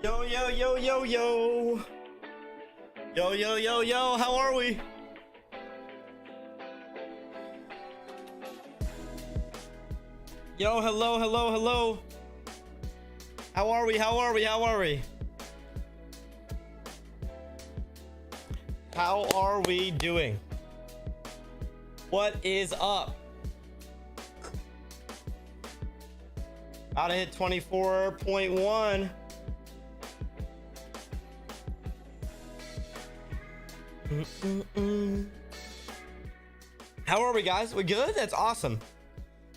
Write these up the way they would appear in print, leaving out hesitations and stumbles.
Yo, yo, yo, yo, yo. Yo, yo, yo, yo, how are we? Yo, hello, hello, hello. How are we? How are we? How are we? How are we doing? What is up? About to hit 24.1. How are we, guys? We good? That's awesome.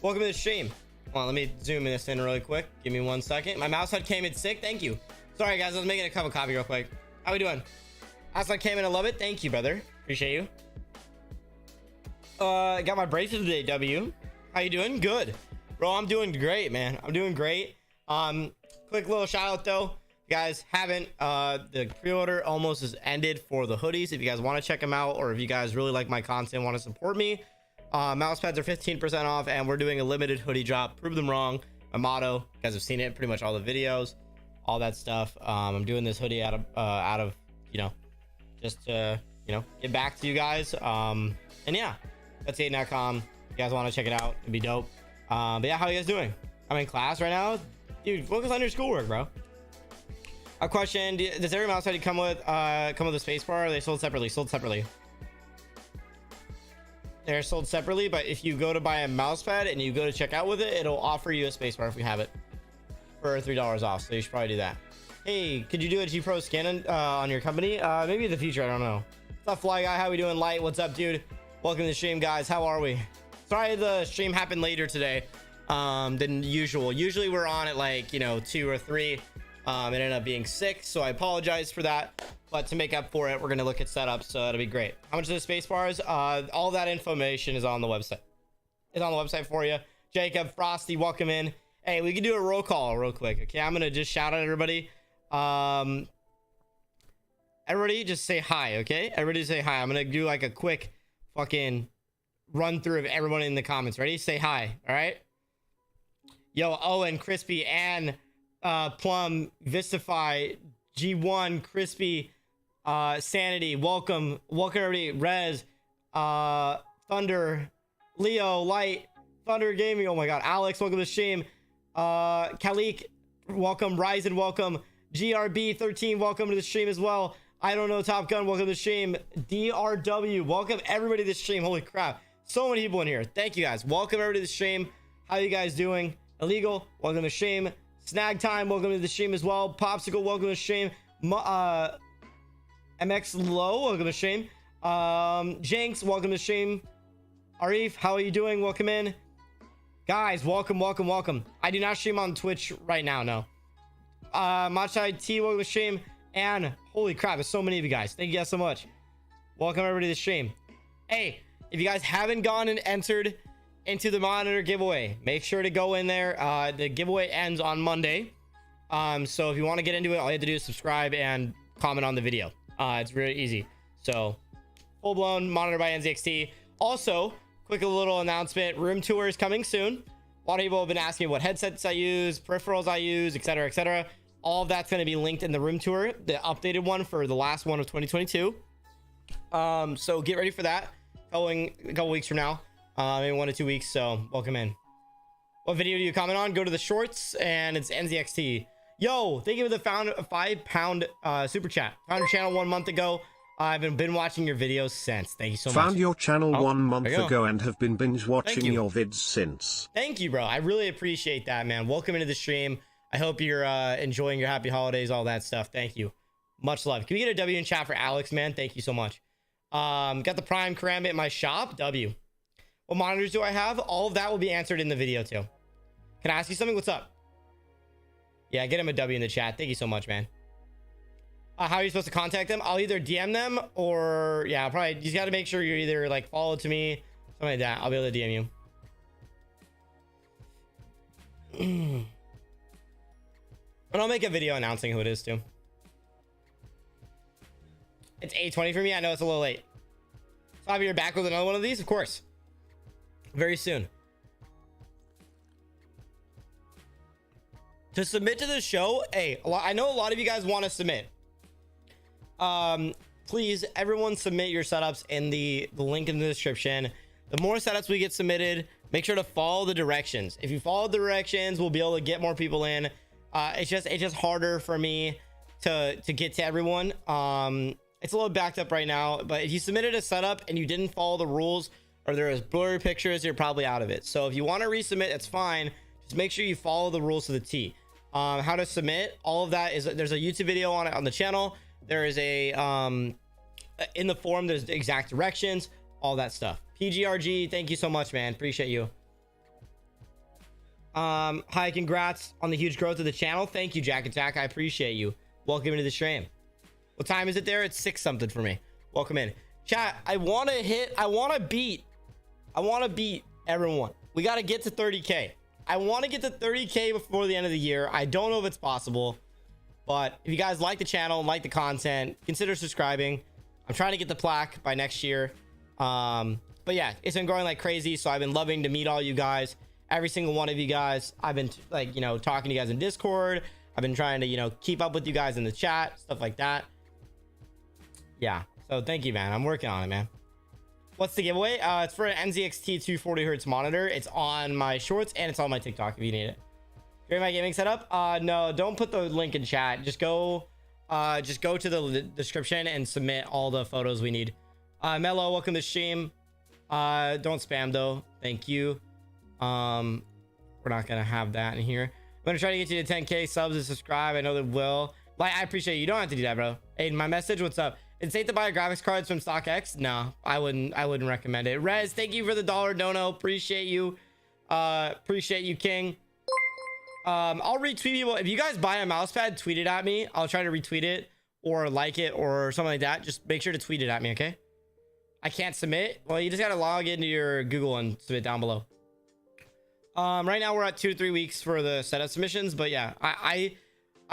Welcome to the stream. Hold on, let me zoom this in really quick. Give me 1 second. My mouse head came in sick. Thank you. Sorry, guys. I was making a cup of coffee real quick. How we doing? Mouse head came in. I love it. Thank you, brother. Appreciate you. Got my braces today, W. How you doing? Good. Bro, I'm doing great, man. I'm doing great. Quick little shout out, though. You guys haven't, the pre-order almost is ended for the hoodies. If you guys want to check them out, or if you guys really like my content, want to support me, mouse pads are 15% off, and we're doing a limited hoodie drop. Prove them wrong. My motto. You guys have seen it in pretty much all the videos, all that stuff. I'm doing this hoodie out of you know, just to, you know, get back to you guys. And yeah, GutzyAiden.com. If you guys want to check it out, it'd be dope. But yeah, how you guys doing? I'm in class right now. Dude, focus on your schoolwork, bro. A question: does every mouse pad come with a space bar? Or are they sold separately? Sold separately. They're sold separately, but if you go to buy a mouse pad and you go to check out with it, it'll offer you a space bar if we have it for $3 off. So you should probably do that. Hey, could you do a G Pro scan on your company? Maybe in the future. I don't know. What's up, Fly Guy? How we doing? Light, what's up, dude? Welcome to the stream, guys. How are we? Sorry the stream happened later today than usual. Usually we're on at like, you know, 2 or 3. It ended up being 6, so I apologize for that, but to make up for it, we're going to look at setup, so it'll be great. How much are the space bars? All that information is on the website. It's on the website for you. Jacob, Frosty, welcome in. Hey, we can do a roll call real quick. Okay, I'm going to just shout out everybody. Everybody just say hi. Okay, everybody say hi. I'm going to do like a quick fucking run through of everyone in the comments. Ready? Say hi. All right. Yo, Owen, Crispy, and Plum, Vistify, G1, Crispy, Sanity, welcome everybody. Rez, Thunder, Leo, Light, Thunder Gaming, oh my god, Alex, welcome to the stream. Kalik, welcome. Ryzen, welcome. GRB 13, welcome to the stream as well. I don't know, Top Gun, welcome to the stream. DRW, welcome everybody to the stream. Holy crap, so many people in here. Thank you, guys. Welcome everybody to the stream. How you guys doing? Illegal, welcome to the stream. Snag Time, welcome to the stream as well. Popsicle, welcome to the stream. MX Low, welcome to the stream. Jinx, welcome to the stream. Arif, how are you doing? Welcome in. Guys, welcome, welcome, welcome. I do not stream on Twitch right now, no. Machai T, welcome to the stream. And holy crap, there's so many of you guys. Thank you guys so much. Welcome everybody to the stream. Hey, if you guys haven't gone and entered into the monitor giveaway, make sure to go in there. The giveaway ends on Monday, so if you want to get into it, all you have to do is subscribe and comment on the video. It's really easy. So full-blown monitor by NZXT. Also, quick little announcement: room tour is coming soon. A lot of people have been asking what headsets I use, peripherals I use, etc, etc. All of that's going to be linked in the room tour, the updated one for the last one of 2022. So get ready for that going a couple weeks from now. In 1 to 2 weeks, so welcome in. What video do you comment on? Go to the shorts, and it's NZXT. Yo, thank you for the £5 super chat. Found your channel 1 month ago. I've been watching your videos since. Thank you so much. Found your channel 1 month ago and have been binge watching your vids since. Thank you, bro. I really appreciate that, man. Welcome into the stream. I hope you're enjoying your happy holidays, all that stuff. Thank you. Much love. Can we get a W in chat for Alex, man? Thank you so much. Got the Prime Karambit in my shop. W. What monitors do I have? All of that will be answered in the video too. Can I ask you something? What's up? Yeah, get him a W in the chat. Thank you so much, man. How are you supposed to contact them? I'll either DM them or yeah, probably you got to make sure you're either like follow to me, something like that. I'll be able to DM you. And I'll make a video announcing who it is too. It's 8:20 for me. I know it's a little late. So I'll be back with another one of these, of course. Very soon. to submit to the show. Hey, I know a lot of you guys want to submit. Please, everyone submit your setups in the link in the description. The more setups we get submitted, make sure to follow the directions. If you follow the directions, we'll be able to get more people in. It's just harder for me to get to everyone. It's a little backed up right now, but if you submitted a setup and you didn't follow the rules, or there is blurry pictures, you're probably out of it. So if you want to resubmit, it's fine. Just make sure you follow the rules to the T. How to submit, all of that is, there's a YouTube video on it on the channel. There is a in the forum, there's the exact directions, all that stuff. PGRG, thank you so much, man. Appreciate you. Hi, congrats on the huge growth of the channel. Thank you, Jack Attack. I appreciate you. Welcome to the stream. What time is it there? It's 6 something for me. Welcome in. Chat, I want to beat everyone. We got to get to 30K. I want to get to 30K before the end of the year. I don't know if it's possible, but if you guys like the channel, like the content, consider subscribing. I'm trying to get the plaque by next year. But yeah, it's been growing like crazy. So I've been loving to meet all you guys, every single one of you guys. I've been like, you know, talking to you guys in Discord. I've been trying to, you know, keep up with you guys in the chat, stuff like that. Yeah. So thank you, man. I'm working on it, man. What's the giveaway? It's for an NZXT 240 hertz monitor. It's on my shorts and it's on my TikTok if you need it. Hear my gaming setup? No, don't put the link in chat. Just go to the description and submit all the photos we need. Mello, welcome to the stream. Don't spam though. Thank you. We're not gonna have that in here. I'm gonna try to get you to 10K subs and subscribe. I know they will. Like, I appreciate you. You don't have to do that, bro. Aiden, my message. What's up? It's safe to buy graphics cards from StockX. No, I wouldn't recommend it. Rez, thank you for the $1 dono. Appreciate you. Appreciate you, King. I'll retweet people. If you guys buy a mouse pad, tweet it at me. I'll try to retweet it or like it or something like that. Just make sure to tweet it at me, okay? I can't submit. Well, you just gotta log into your Google and submit down below. Right now we're at 2 to 3 weeks for the setup submissions, but yeah,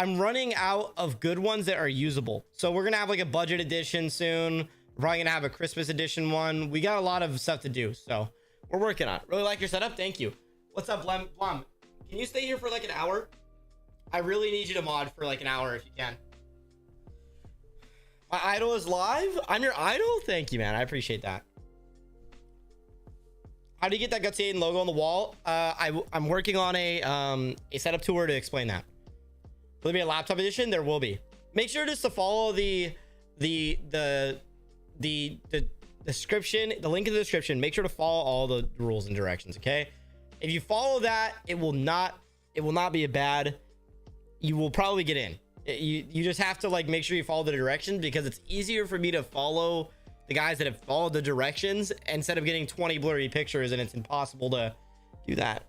I'm running out of good ones that are usable. So we're gonna have like a budget edition soon. We're probably gonna have a Christmas edition one. We got a lot of stuff to do, so we're working on it. Really like your setup. Thank you. What's up, Blum? Can you stay here for like an hour? I really need you to mod for like an hour if you can. My idol is live. I'm your idol. Thank you, man. I appreciate that. How do you get that GutzyAiden logo on the wall? I'm working on a setup tour to explain that. Will there be a laptop edition? There will be. Make sure just to follow the description, the link in the description. Make sure to follow all the rules and directions. Okay. If you follow that, it will not be a bad. You will probably get in. You just have to like make sure you follow the directions, because it's easier for me to follow the guys that have followed the directions instead of getting 20 blurry pictures, and it's impossible to do that.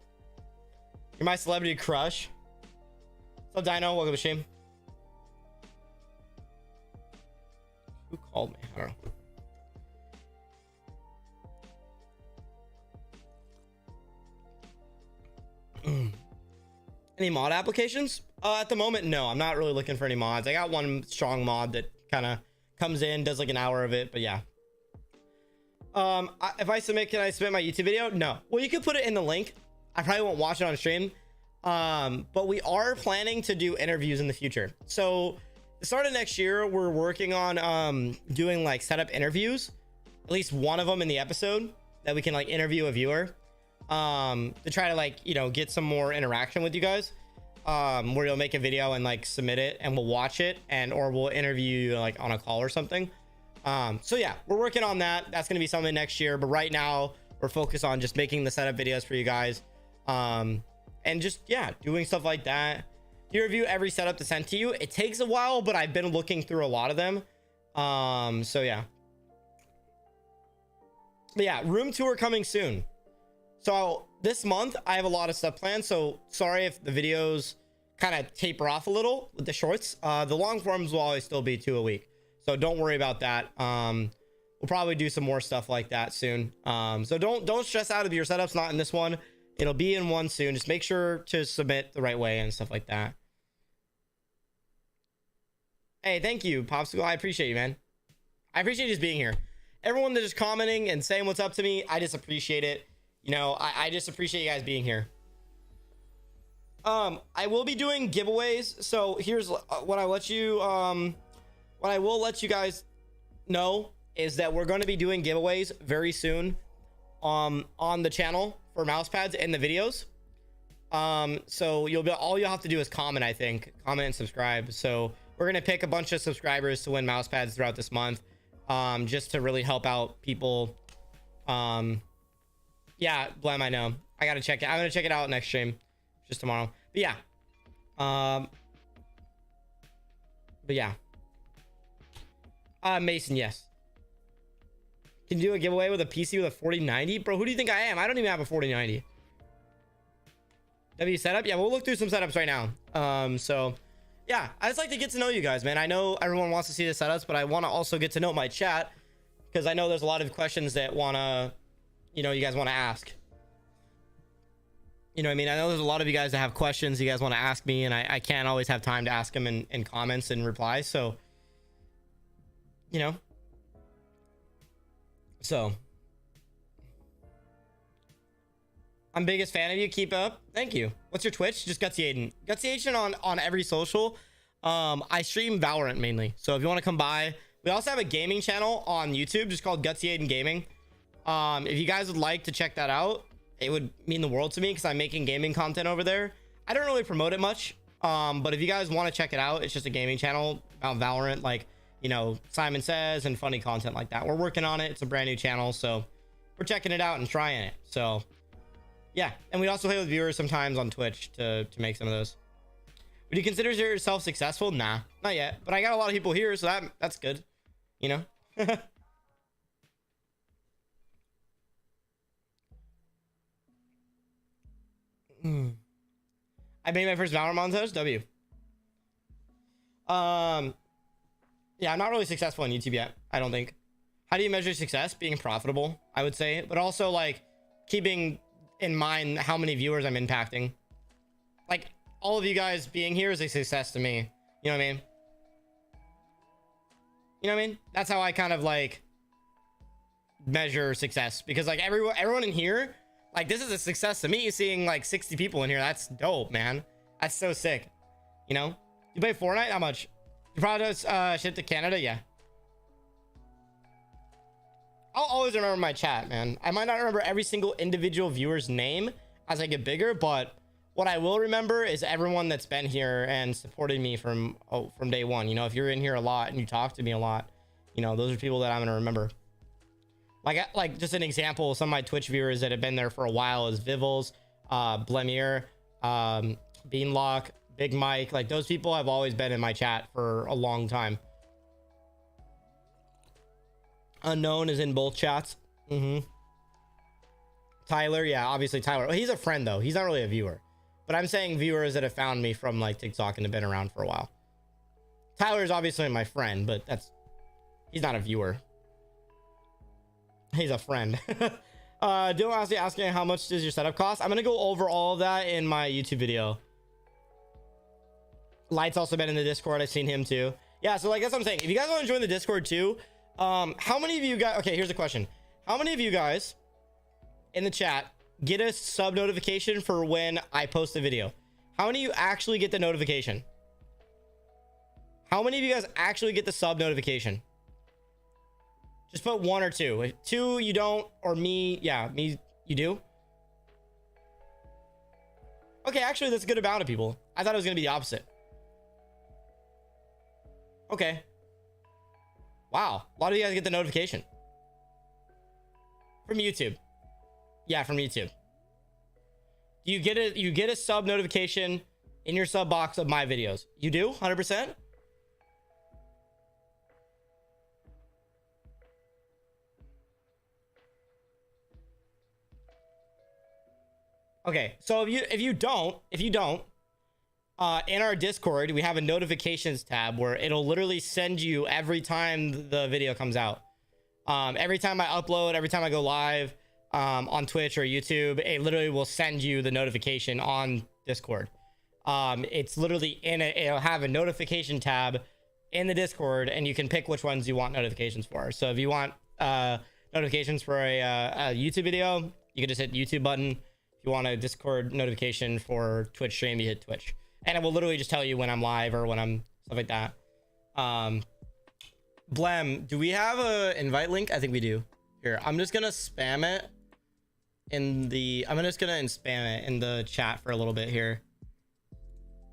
You're my celebrity crush. What's up, Dino? Welcome to stream. Who called me? I don't know. Any mod applications? At the moment, no. I'm not really looking for any mods. I got one strong mod that kind of comes in, does like an hour of it, but yeah. If I submit, can I submit my YouTube video? No. Well, you could put it in the link. I probably won't watch it on stream. But we are planning to do interviews in the future. So the start of next year, we're working on doing like setup interviews, at least one of them in the episode, that we can like interview a viewer, to try to like, you know, get some more interaction with you guys, where you'll make a video and like submit it and we'll watch it, and or we'll interview you like on a call or something. So yeah, we're working on that. That's gonna be something next year, but right now we're focused on just making the setup videos for you guys, and just, yeah, doing stuff like that. You review every setup to send to you. It takes a while, but I've been looking through a lot of them. So yeah. But yeah, room tour coming soon. So this month I have a lot of stuff planned. So sorry if the videos kind of taper off a little with the shorts. The long forms will always still be 2 a week. So don't worry about that. We'll probably do some more stuff like that soon. So don't stress out if your setup's not in this one. It'll be in one soon. Just make sure to submit the right way and stuff like that. Hey, thank you, Popsicle. I appreciate you, man. I appreciate you just being here. Everyone that's just commenting and saying what's up to me, I just appreciate it. You know, I just appreciate you guys being here. I will be doing giveaways. So here's what I will let you guys know is that we're going to be doing giveaways very soon on the channel for mouse pads and the videos. So all you'll have to do is comment, I think, comment and subscribe. So we're going to pick a bunch of subscribers to win mouse pads throughout this month, just to really help out people. Yeah, Blem, I know. I got to check it. I'm going to check it out next stream, just tomorrow. But yeah. Mason, yes. Can you do a giveaway with a PC with a 4090? Bro, who do you think I am? I don't even have a 4090. W setup? Yeah, we'll look through some setups right now. So yeah, I just like to get to know you guys, man. I know everyone wants to see the setups, but I want to also get to know my chat, because I know there's a lot of questions that you guys want to ask. You know what I mean? I know there's a lot of you guys that have questions you guys want to ask me, and I can't always have time to ask them in comments and replies. So, I'm biggest fan of you. Keep up. Thank you. What's your Twitch? Just GutzyAiden. GutzyAiden on every social. I stream Valorant mainly. So if you want to come by, we also have a gaming channel on YouTube just called GutzyAiden Gaming. If you guys would like to check that out, it would mean the world to me, because I'm making gaming content over there. I don't really promote it much. But if you guys want to check it out, it's just a gaming channel about Valorant, like, Simon Says, and funny content like that. We're working on it. It's a brand new channel, so we're checking it out and trying it. So yeah, and we also play with viewers sometimes on Twitch to make some of those. Would you consider yourself successful? Nah, not yet, but I got a lot of people here, so that's good. I made my first Valorant montage. W. Yeah, I'm not really successful on YouTube yet, I don't think. How do you measure success? Being profitable, I would say, but also like keeping in mind how many viewers I'm impacting. Like, all of you guys being here is a success to me. You know what I mean? That's how I kind of like measure success, because like everyone in here, like, this is a success to me. Seeing like 60 people in here, that's dope, man. That's so sick. You play Fortnite? How much? You probably just ship to Canada? Yeah. I'll always remember my chat, man. I might not remember every single individual viewer's name as I get bigger, but what I will remember is everyone that's been here and supported me from day one. If you're in here a lot and you talk to me a lot, those are people that I'm gonna remember. Like just an example, some of my Twitch viewers that have been there for a while is Vivels, Blemir, Beanlock, Big Mike. Like, those people have always been in my chat for a long time. Unknown is in both chats. Tyler, yeah, obviously Tyler. Well, he's a friend though. He's not really a viewer, but I'm saying viewers that have found me from like TikTok and have been around for a while. Tyler is obviously my friend, but he's not a viewer. He's a friend. Dylan asking how much does your setup cost? I'm gonna go over all of that in my YouTube video. Light's also been in the Discord. I've seen him too. Yeah, so like, that's what I'm saying. If you guys want to join the Discord too, how many of you guys, okay, here's a question. How many of you guys in the chat get a sub notification for when I post a video? How many of you actually get the notification? How many of you guys actually get the sub notification? Just put 1 or 2. If 2 you don't, or me, yeah, me, you do. Okay, actually that's a good amount of people. I thought it was gonna be the opposite. Okay. Wow, a lot of you guys get the notification from YouTube. Yeah, from YouTube. You get a sub notification in your sub box of my videos. You do? 100%? Okay, so if you don't, in our Discord, we have a notifications tab where it'll literally send you every time the video comes out. Every time I upload, every time I go live on Twitch or YouTube, it literally will send you the notification on Discord. It's literally it'll have a notification tab in the Discord, and you can pick which ones you want notifications for. So if you want notifications for a YouTube video, you can just hit YouTube button. If you want a Discord notification for Twitch stream, you hit Twitch, and it will literally just tell you when I'm live or when I'm stuff like that. Blem, do we have a invite link? I think we do. Here, I'm just gonna spam it in the. I'm just gonna spam it in the chat for a little bit here.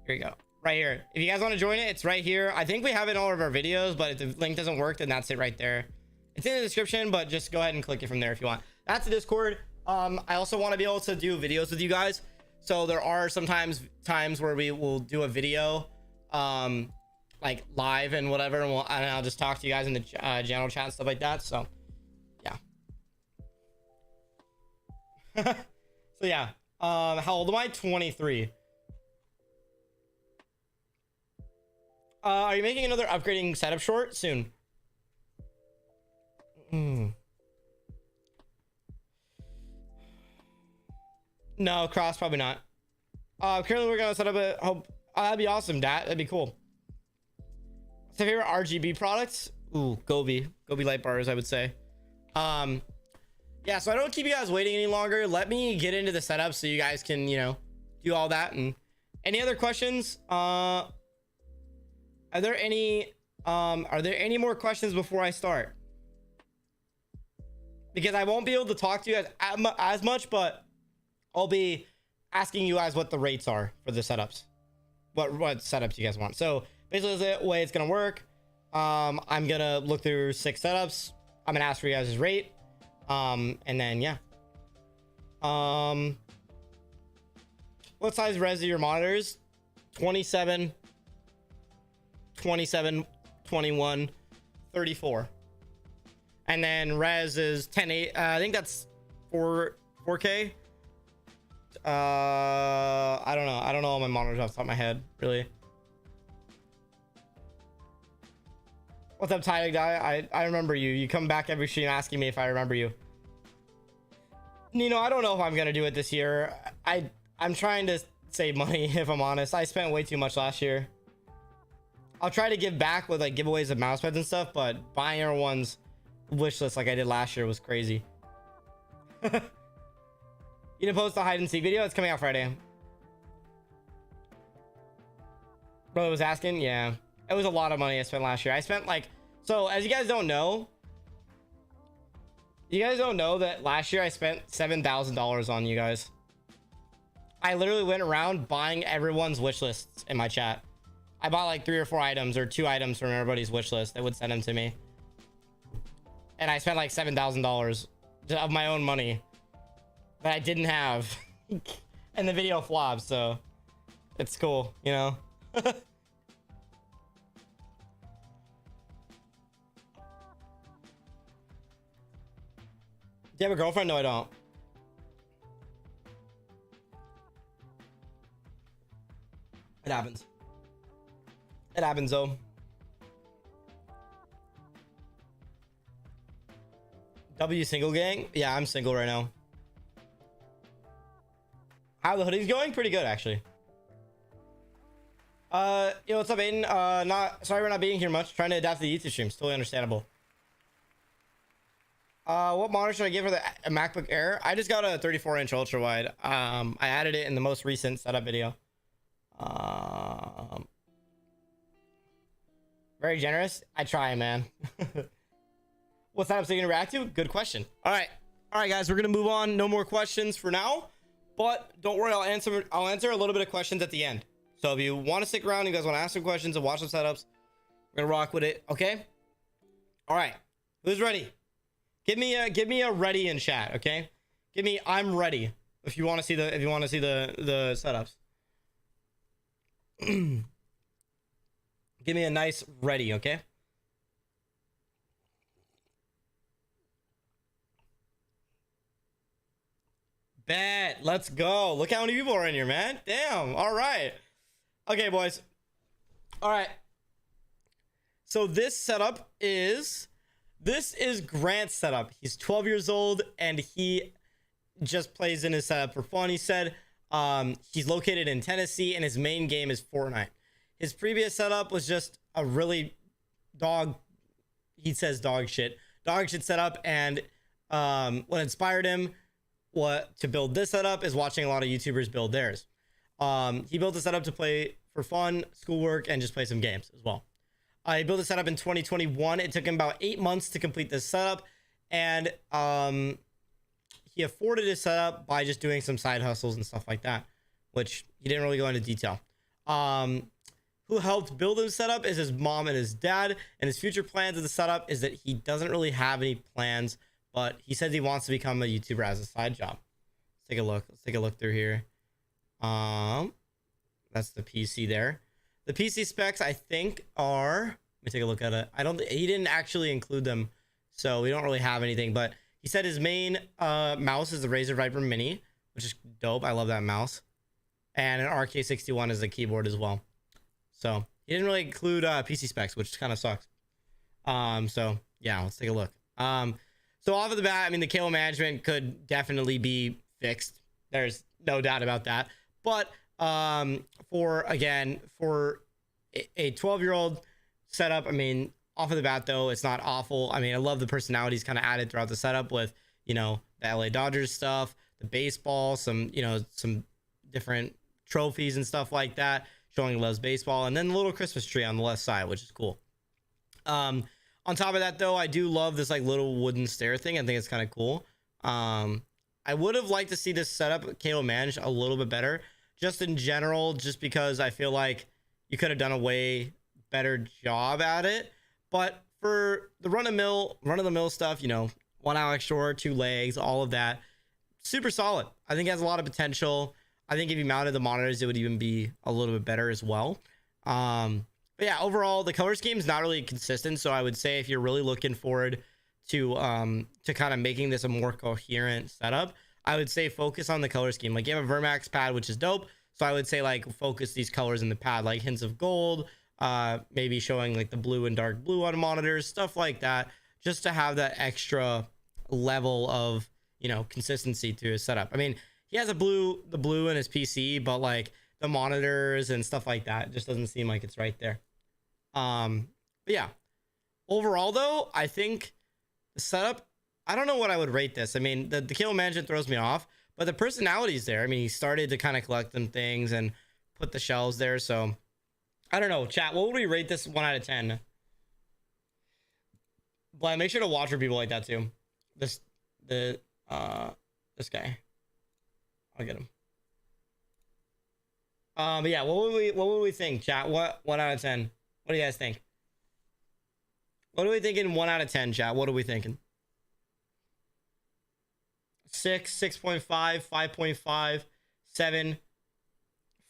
Here you go. Right here. If you guys want to join it, it's right here. I think we have it in all of our videos, but if the link doesn't work, then that's it right there. It's in the description, but just go ahead and click it from there if you want. That's the Discord. I also want to be able to do videos with you guys. So there are sometimes times where we will do a video, like live and whatever, and I'll just talk to you guys in the channel chat and stuff like that. So yeah. So yeah. How old am I? 23. Are you making another upgrading setup short soon? No, Cross, probably not. Currently we're gonna set up a hope. That'd be awesome, that'd be cool. What's your favorite RGB products? Ooh, Gobi light bars, I would say. Yeah, so I don't keep you guys waiting any longer. Let me get into the setup so you guys can, you know, do all that. And any other questions? Are there any more questions before I start? Because I won't be able to talk to you guys as much, but I'll be asking you guys what the rates are for the setups, what setups you guys want. So basically the way it's gonna work, I'm gonna look through 6 setups. I'm gonna ask for you guys' rate, and then yeah. What size res are your monitors? 27, 21, 34. And then res is 1080. I think that's 4K. I don't know. I don't know all my monitors off the top of my head, really. What's up, Ty guy? I remember you. You come back every stream asking me if I remember you. Nino, I don't know if I'm gonna do it this year. I'm trying to save money, if I'm honest. I spent way too much last year. I'll try to give back with like giveaways of mouse pads and stuff, but buying everyone's wish list like I did last year was crazy. You didn't post the hide and seek video? It's coming out Friday. Brother was asking. Yeah, it was a lot of money I spent last year. I spent like, so as you guys don't know that last year I spent $7,000 on you guys. I literally went around buying everyone's wish lists in my chat. I bought like 3 or 4 items or 2 items from everybody's wish list. They would send them to me, and I spent like $7,000 of my own money that I didn't have. And the video flopped, so it's cool, you know. Do you have a girlfriend? No, I don't. It happens. It happens though. W single gang? Yeah, I'm single right now. How the hoodie's going? Pretty good, actually. Yo, what's up, Aiden? Sorry we're not being here much. Trying to adapt to the YouTube streams. Totally understandable. What monitor should I get for the MacBook Air? I just got a 34-inch ultra wide. I added it in the most recent setup video. Very generous. I try, man. What setups are you gonna react to? Good question. All right, guys, we're gonna move on. No more questions for now, but don't worry, I'll answer a little bit of questions at the end. So if you want to stick around, you guys want to ask some questions and watch some setups, we're gonna rock with it. Okay. All right. Who's ready? Give me a ready in chat. Okay. Give me I'm ready if you want to see the setups. Give me a nice ready. Okay. Bet. Let's go. Look how many people are in here, man. Damn. All right. Okay, boys. All right. So this is Grant's setup. He's 12 years old and he just plays in his setup for fun. He said he's located in Tennessee and his main game is Fortnite. His previous setup was just a really dog shit setup, and what inspired him what to build this setup is watching a lot of YouTubers build theirs. He built the setup to play for fun, schoolwork, and just play some games as well. He built the setup in 2021. It took him about 8 months to complete this setup, and he afforded his setup by just doing some side hustles and stuff like that, which he didn't really go into detail. Who helped build his setup is his mom and his dad, and his future plans of the setup is that he doesn't really have any plans, but he says he wants to become a YouTuber as a side job. Let's take a look. Let's take a look through here. That's the PC there. The PC specs, I think, are, let me take a look at it. He didn't actually include them, so we don't really have anything, but he said his main mouse is the Razer Viper Mini, which is dope. I love that mouse. And an RK61 is the keyboard as well. So he didn't really include PC specs, which kind of sucks. So yeah, let's take a look. So off of the bat, I mean, the cable management could definitely be fixed. There's no doubt about that. But for a 12-year-old setup, I mean, off of the bat though, it's not awful. I mean, I love the personalities kind of added throughout the setup with, you know, the LA Dodgers stuff, the baseball, some, you know, some different trophies and stuff like that, showing he loves baseball, and then the little Christmas tree on the left side, which is cool. On top of that though, I do love this like little wooden stair thing. I think it's kind of cool. I would have liked to see this setup cable managed a little bit better, just in general, just because I feel like you could have done a way better job at it. But for the run of the mill stuff, you know, 1 Alex short, 2 legs, all of that, super solid. I think it has a lot of potential. I think if you mounted the monitors, it would even be a little bit better as well. But yeah, overall, the color scheme is not really consistent. So I would say if you're really looking forward to kind of making this a more coherent setup, I would say focus on the color scheme. Like, you have a Vermax pad, which is dope. So I would say like focus these colors in the pad, like hints of gold, maybe showing like the blue and dark blue on monitors, stuff like that, just to have that extra level of, you know, consistency to his setup. I mean, he has the blue in his PC, but like the monitors and stuff like that just doesn't seem like it's right there. But yeah, overall though, I think the setup, I don't know what I would rate this. I mean, the cable management throws me off, but the personality's there. I mean, he started to kind of collect them things and put the shelves there. So I don't know, chat, what would we rate this 1 out of 10? But make sure to watch for people like that too. This guy, I'll get him. But yeah, what would we think, chat? What 1 out of 10? What do you guys think? What are we thinking? 1 out of 10, chat. What are we thinking? 6, 6.5, 5.5, 7,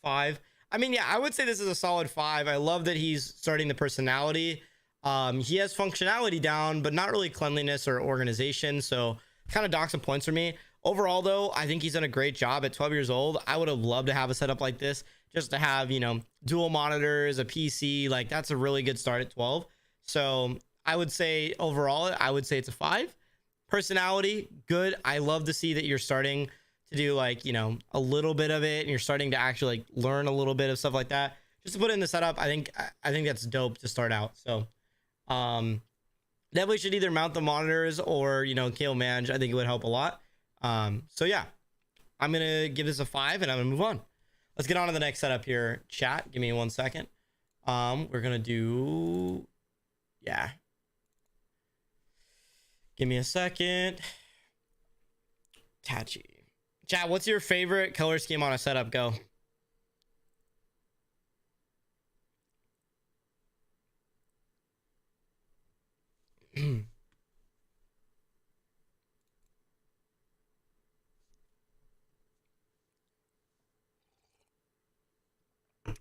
5. I mean, yeah, I would say this is a solid 5. I love that he's starting the personality. He has functionality down, but not really cleanliness or organization. So kind of dock some points for me. Overall, though, I think he's done a great job at 12 years old. I would have loved to have a setup like this, just to have, you know, dual monitors, a PC. Like, that's a really good start at 12. So I would say overall, I would say it's a 5. Personality, good. I love to see that you're starting to do, like, you know, a little bit of it, and you're starting to actually like learn a little bit of stuff like that. Just to put it in the setup, I think that's dope to start out. So definitely should either mount the monitors or, you know, cable manage. I think it would help a lot. So yeah, I'm gonna give this a 5 and I'm gonna move on. Let's get on to the next setup here, chat. Give me 1 second. We're gonna do, yeah, give me a second. Tachi, chat, what's your favorite color scheme on a setup? Go.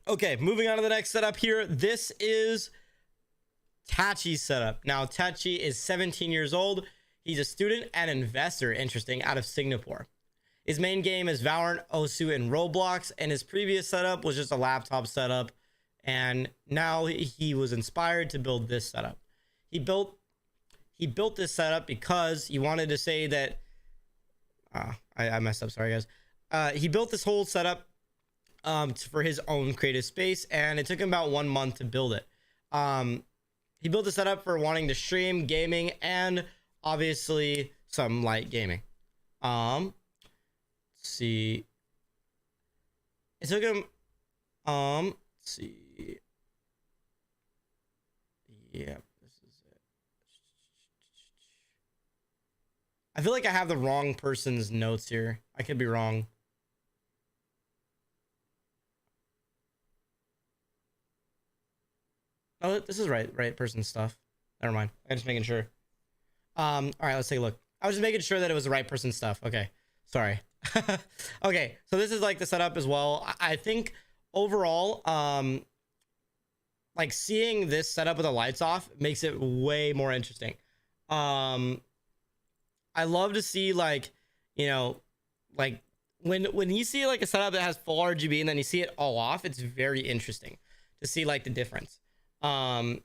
Okay, moving on to the next setup here. This is Tachi's setup. Now, Tachi is 17 years old. He's a student and investor, interesting, out of Singapore. His main game is Valorant, Osu, and Roblox, and his previous setup was just a laptop setup, and now he was inspired to build this setup. He built this setup because he wanted to say that I messed up, sorry guys. He built this whole setup for his own creative space, and it took him about 1 month to build it. He built the setup for wanting to stream gaming and obviously some light gaming. see. It took him, let's see. Yeah, this is it. I feel like I have the wrong person's notes here. I could be wrong. Oh, this is right person's stuff. Never mind. I'm just making sure. All right, let's take a look. I was just making sure that it was the right person's stuff. Okay, sorry. Okay, so this is like the setup as well. I think overall, like seeing this setup with the lights off makes it way more interesting. I love to see like, you know, like when you see like a setup that has full RGB and then you see it all off, it's very interesting to see like the difference. And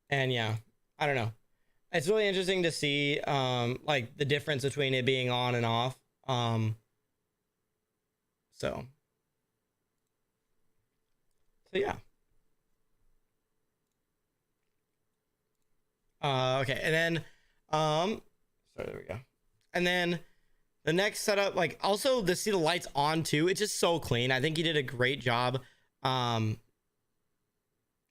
yeah, I don't know. It's really interesting to see like the difference between it being on and off. So yeah. Okay, and then sorry, there we go. And then the next setup, like also to see the lights on too, it's just so clean. I think you did a great job.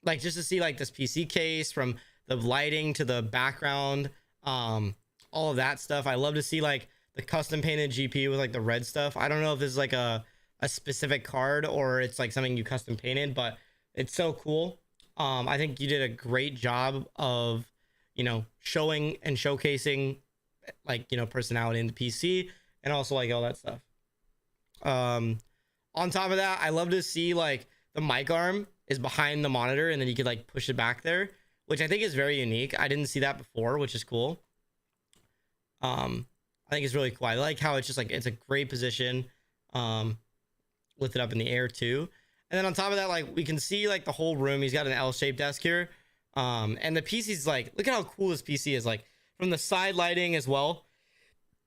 Like just to see like this PC case from the lighting to the background, all of that stuff. I love to see like the custom painted GPU with like the red stuff. I don't know if this is like a specific card or it's like something you custom painted, but it's so cool. I think you did a great job of, you know, showing and showcasing like, you know, personality in the PC and also like all that stuff. On top of that, I love to see like the mic arm is behind the monitor and then you could like push it back there, which I think is very unique. I didn't see that before, which is cool. I think it's really cool. I like how it's just like, it's a great position, lifted up in the air too. And then on top of that, like we can see like the whole room. He's got an L-shaped desk here. And the PC's like, look at how cool this PC is, like from the side lighting as well.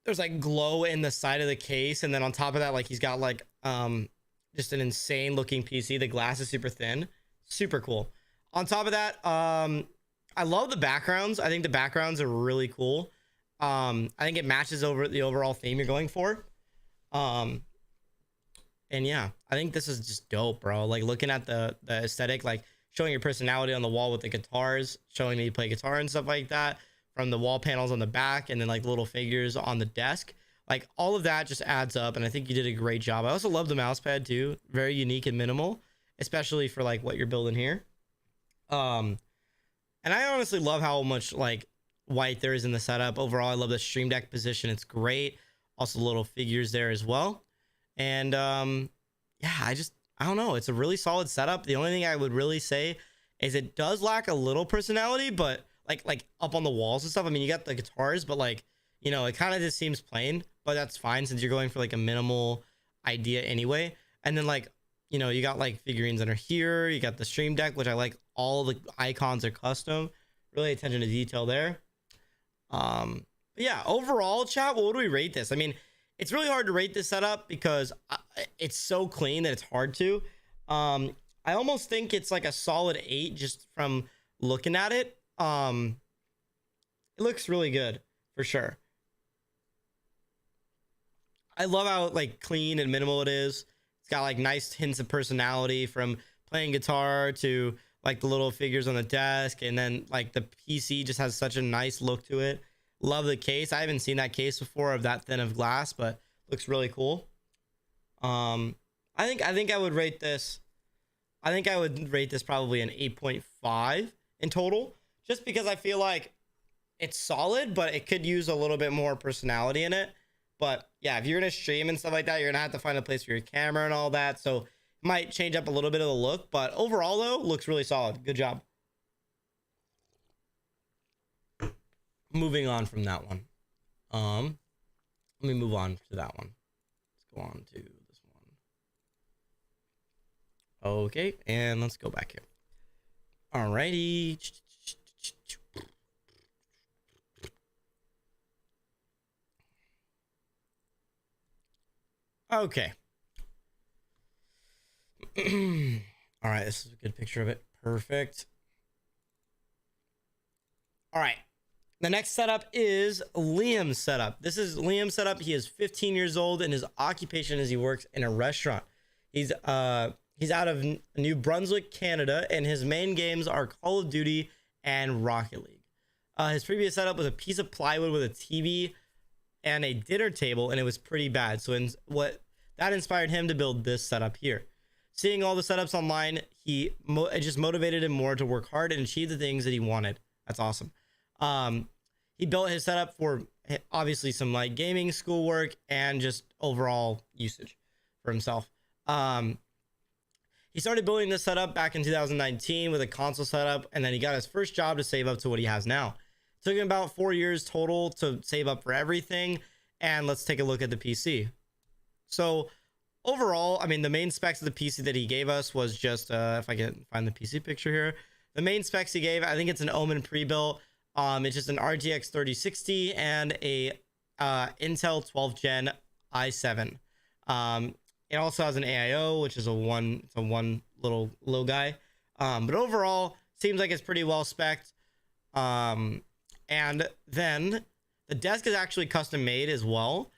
There's like glow in the side of the case. And then on top of that, like he's got like, just an insane looking PC. The glass is super thin, super cool. On top of that, I love the backgrounds. I think the backgrounds are really cool. I think it matches over the overall theme you're going for. And yeah, I think this is just dope, bro. Like looking at the aesthetic, like showing your personality on the wall with the guitars, showing that you play guitar and stuff like that, from the wall panels on the back and then like little figures on the desk. Like all of that just adds up, and I think you did a great job. I also love the mouse pad too. Very unique and minimal, especially for like what you're building here. And I honestly love how much like white there is in the setup. Overall, I love the Stream Deck position. It's great. Also little figures there as well. And yeah, I don't know. It's a really solid setup. The only thing I would really say is it does lack a little personality, but like up on the walls and stuff. I mean, you got the guitars, but like, you know, it kind of just seems plain, but that's fine since you're going for like a minimal idea anyway. And then like, you know, you got like figurines under here. You got the Stream Deck, which I like. All the icons are custom. Really attention to detail there. But yeah, overall, chat, what would we rate this? I mean, it's really hard to rate this setup because it's so clean that it's hard to. I almost think it's like a solid 8 just from looking at it. It looks really good for sure. I love how like clean and minimal it is. It's got like nice hints of personality from playing guitar to like the little figures on the desk, and then like the PC just has such a nice look to it. Love the case. I haven't seen that case before of that thin of glass, but looks really cool. I think I would rate this. I think I would rate this probably an 8.5 in total, just because I feel like it's solid, but it could use a little bit more personality in it. But yeah, if you're gonna stream and stuff like that, you're gonna have to find a place for your camera and all that. So it might change up a little bit of the look, but overall though, looks really solid. Good job. Moving on from that one. Let me move on to that one. Let's go on to this one. Okay, and let's go back here. Alrighty. Okay. All right, this is a good picture of it. Perfect. All right. The next setup is Liam's setup. This is Liam's setup. He is 15 years old, and his occupation is he works in a restaurant. He's out of New Brunswick, Canada, and his main games are Call of Duty and Rocket League. His previous setup was a piece of plywood with a TV and a dinner table, and it was pretty bad. So that inspired him to build this setup here. Seeing all the setups online, it just motivated him more to work hard and achieve the things that he wanted. That's awesome. He built his setup for obviously some like gaming, schoolwork, and just overall usage for himself. He started building this setup back in 2019 with a console setup, and then he got his first job to save up to what he has now. It took him about 4 years total to save up for everything. And let's take a look at the PC. So overall, I mean, the main specs of the PC that he gave us was just, if I can find the PC picture here, the main specs he gave, I think it's an Omen pre-built. It's just an RTX 3060 and a Intel 12th Gen i7. It also has an AIO, which is a one little low guy. But overall, seems like it's pretty well spec'd. And then the desk is actually custom made as well.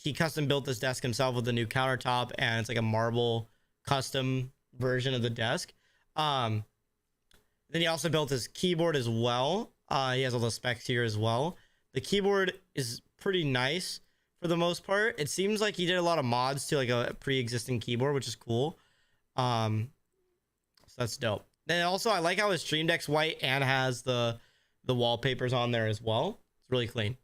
He custom built this desk himself with a new countertop, and it's like a marble custom version of the desk. Then he also built his keyboard as well. He has all the specs here as well. The keyboard is pretty nice for the most part. It seems like he did a lot of mods to like a pre-existing keyboard, which is cool. So that's dope. Then also, I like how his stream deck's white and has the wallpapers on there as well. It's really clean.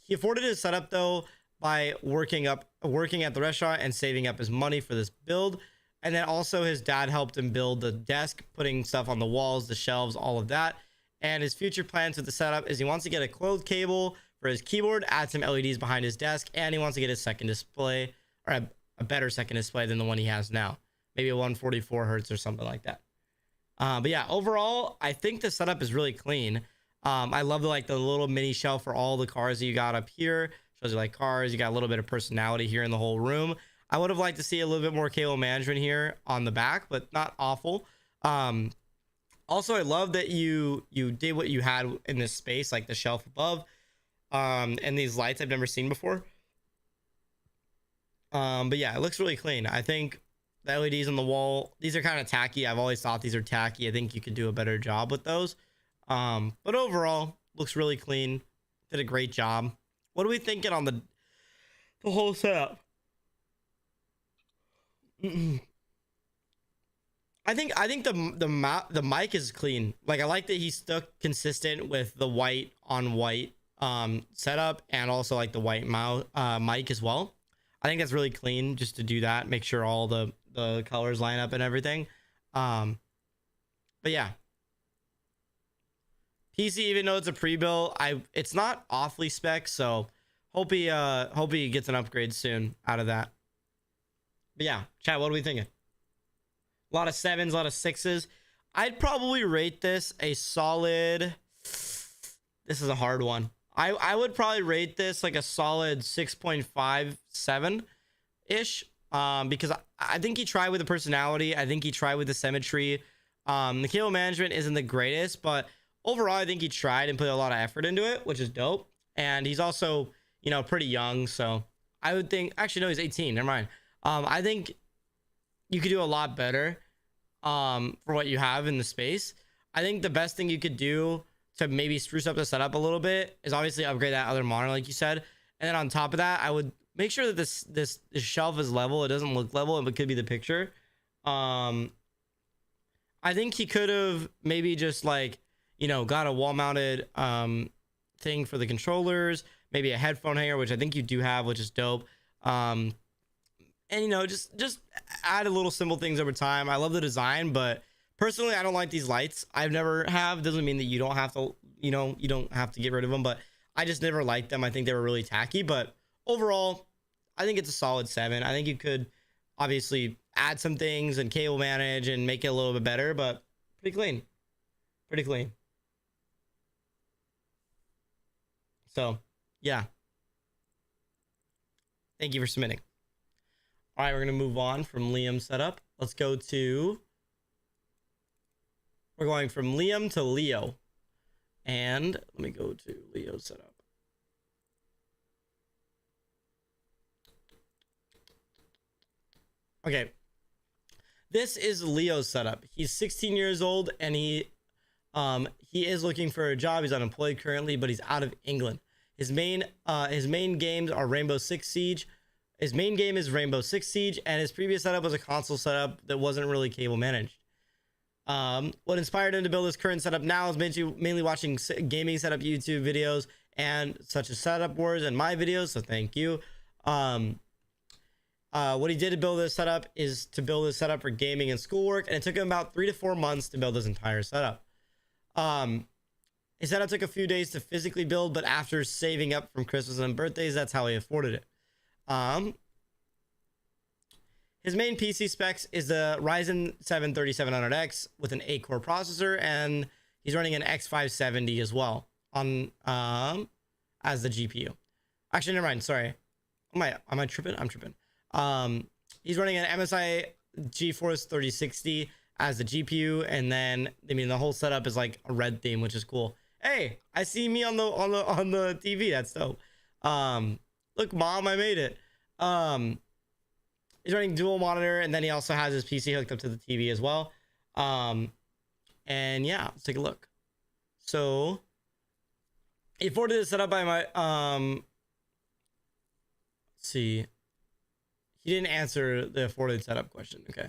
He afforded his setup though by working at the restaurant and saving up his money for this build. And then also his dad helped him build the desk, putting stuff on the walls, the shelves, all of that. And his future plans with the setup is he wants to get a coiled cable for his keyboard, add some LEDs behind his desk, and he wants to get a second display, or a better second display than the one he has now. Maybe a 144 hertz or something like that. But yeah, overall, I think the setup is really clean. I love the little mini shelf for all the cars that you got up here. Shows you like cars. You got a little bit of personality here in the whole room. I would have liked to see a little bit more cable management here on the back, but not awful. Also, I love that you did what you had in this space, like the shelf above, and these lights I've never seen before. But yeah, it looks really clean. I think the LEDs on the wall, these are kind of tacky. I've always thought these are tacky. I think you could do a better job with those. But overall, looks really clean. Did a great job. What are we thinking on the whole setup? I think the mic is clean. Like, I like that he stuck consistent with the white on white setup, and also like the white mic as well. I think that's really clean just to do that. Make sure all the colors line up and everything. But yeah, PC, even though it's a pre-built, it's not awfully spec, so hope he gets an upgrade soon out of that. But yeah, chat, what are we thinking? A lot of 7s, a lot of 6s. I'd probably rate this a solid. This is a hard one. I would probably rate this like a solid 6.57 ish. Because I think he tried with the personality. I think he tried with the symmetry. The cable management isn't the greatest, but overall, I think he tried and put a lot of effort into it, which is dope. And he's also, pretty young. So I would think, actually, no, he's 18. Never mind. I think you could do a lot better for what you have in the space. I think the best thing you could do to maybe spruce up the setup a little bit is obviously upgrade that other monitor, like you said. And then on top of that, I would make sure that this shelf is level. It doesn't look level, and it could be the picture. I think he could have maybe just got a wall-mounted thing for the controllers, maybe a headphone hanger, which I think you do have, which is dope. And just add a little simple things over time. I love the design, but personally, I don't like these lights. I've never have. Doesn't mean that you don't have to, you don't have to get rid of them, but I just never liked them. I think they were really tacky, but overall, I think it's a solid 7. I think you could obviously add some things and cable manage and make it a little bit better, but pretty clean. Pretty clean. So, yeah. Thank you for submitting. All right, we're going to move on from Liam's setup. Let's go to... We're going from Liam to Leo. And let me go to Leo's setup. Okay. This is Leo's setup. He's 16 years old and he is looking for a job. He's unemployed currently, but he's out of England. His main games are Rainbow Six Siege. His main game is Rainbow Six Siege, and his previous setup was a console setup that wasn't really cable managed. What inspired him to build his current setup now is mainly watching gaming setup YouTube videos and such as Setup Wars and my videos. So thank you. What he did to build this setup is to build his setup for gaming and schoolwork, and it took him about 3 to 4 months to build his entire setup. His setup took a few days to physically build, but after saving up from Christmas and birthdays, that's how he afforded it. His main PC specs is the Ryzen 7 3700X with an 8-core processor, and he's running an X570 as well on as the GPU. Actually, never mind. Sorry, am I tripping? I'm tripping. He's running an MSI GeForce 3060 as the GPU, and then the whole setup is like a red theme, which is cool. Hey, I see me on the TV. That's dope. Look, mom, I made it. He's running dual monitor, and then he also has his PC hooked up to the TV as well. And yeah, let's take a look. So he afforded this setup by my let's see. He didn't answer the afforded setup question. Okay.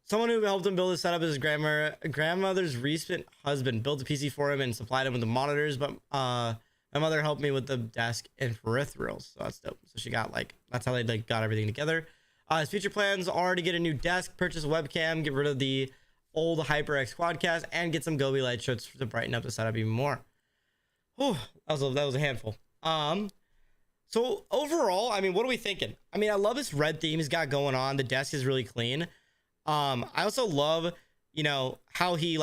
Someone who helped him build his setup is his grandmother's recent husband. Built a PC for him and supplied him with the monitors, but my mother helped me with the desk and peripherals. So that's dope. So she got that's how they got everything together. His future plans are to get a new desk, purchase a webcam, get rid of the old HyperX Quadcast, and get some Gobi light strips to brighten up the setup even more. Whew, that was a handful. So overall, what are we thinking? I love this red theme he's got going on. The desk is really clean. I also love, how he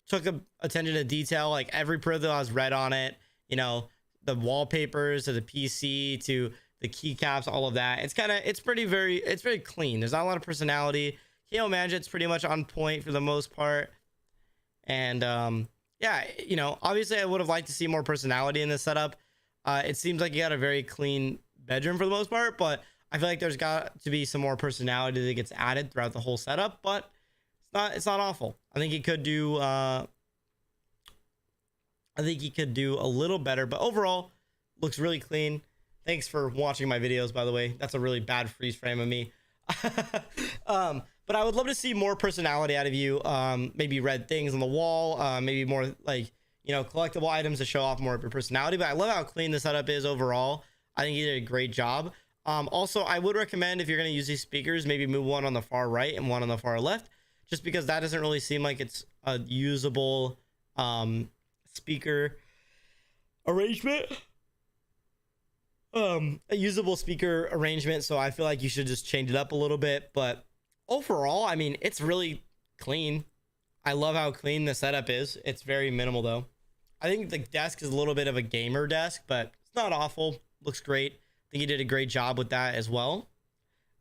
took attention to detail. Every peripheral has red on it. The wallpapers to the PC to the keycaps, all of that. It's very clean. There's not a lot of personality. Cable management's pretty much on point for the most part. And yeah, obviously I would have liked to see more personality in this setup. It seems like you got a very clean bedroom for the most part, but I feel like there's got to be some more personality that gets added throughout the whole setup, but it's not awful. I think he could do a little better, but overall looks really clean. Thanks for watching my videos, by the way. That's a really bad freeze frame of me. But I would love to see more personality out of you. Maybe red things on the wall, maybe more collectible items to show off more of your personality. But I love how clean the setup is overall. I think you did a great job. Also, I would recommend, if you're going to use these speakers, maybe move one on the far right and one on the far left, just because that doesn't really seem like it's a usable speaker arrangement. A usable speaker arrangement. So I feel like you should just change it up a little bit. But overall, it's really clean. I love how clean the setup is. It's very minimal though. I think the desk is a little bit of a gamer desk, but it's not awful. Looks great. I think he did a great job with that as well.